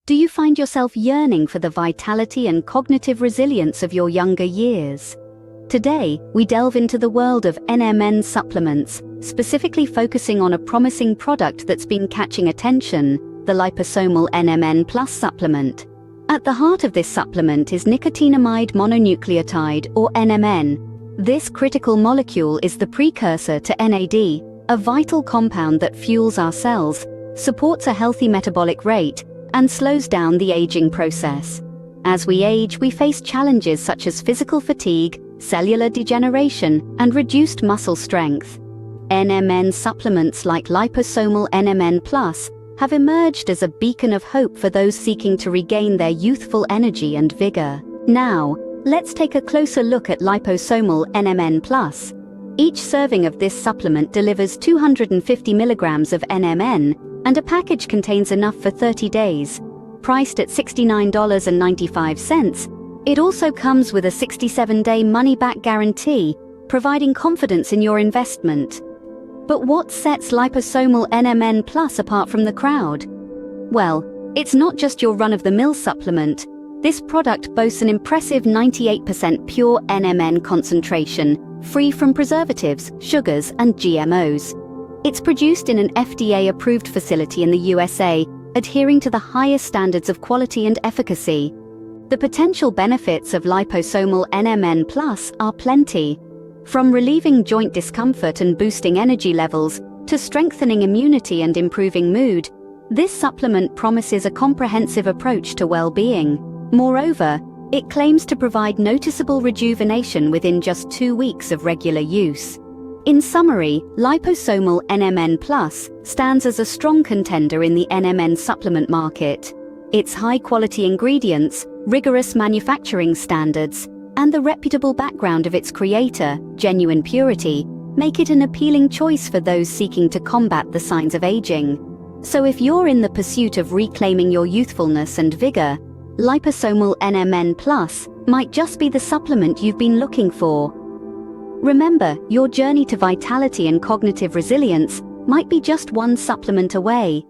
Do you find yourself yearning for the vitality and cognitive resilience of your younger years? Today, we delve into the world of NMN supplements, specifically focusing on a promising product that's been catching attention, the liposomal NMN Plus supplement. At the heart of this supplement is nicotinamide mononucleotide, or NMN. This critical molecule is the precursor to NAD, a vital compound that fuels our cells, supports a healthy metabolic rate, and slows down the aging process. As we age, we face challenges such as physical fatigue, cellular degeneration, and reduced muscle strength. NMN supplements like liposomal NMN Plus have emerged as a beacon of hope for those seeking to regain their youthful energy and vigor. Now, let's take a closer look at liposomal NMN Plus. Each serving of this supplement delivers 250 milligrams of NMN, and a package contains enough for 30 days. Priced at $69.95, it also comes with a 67-day money-back guarantee, providing confidence in your investment. But what sets liposomal NMN Plus apart from the crowd? Well, it's not just your run-of-the-mill supplement. This product boasts an impressive 98% pure NMN concentration, free from preservatives, sugars, and GMOs. It's produced in an FDA-approved facility in the USA, adhering to the highest standards of quality and efficacy. The potential benefits of liposomal NMN Plus are plenty. From relieving joint discomfort and boosting energy levels, to strengthening immunity and improving mood, this supplement promises a comprehensive approach to well-being. Moreover, it claims to provide noticeable rejuvenation within just 2 weeks of regular use. In summary, liposomal NMN Plus stands as a strong contender in the NMN supplement market. Its high-quality ingredients, rigorous manufacturing standards, and the reputable background of its creator, Genuine Purity, make it an appealing choice for those seeking to combat the signs of aging. So if you're in the pursuit of reclaiming your youthfulness and vigor, liposomal NMN Plus might just be the supplement you've been looking for. Remember, your journey to vitality and cognitive resilience might be just one supplement away.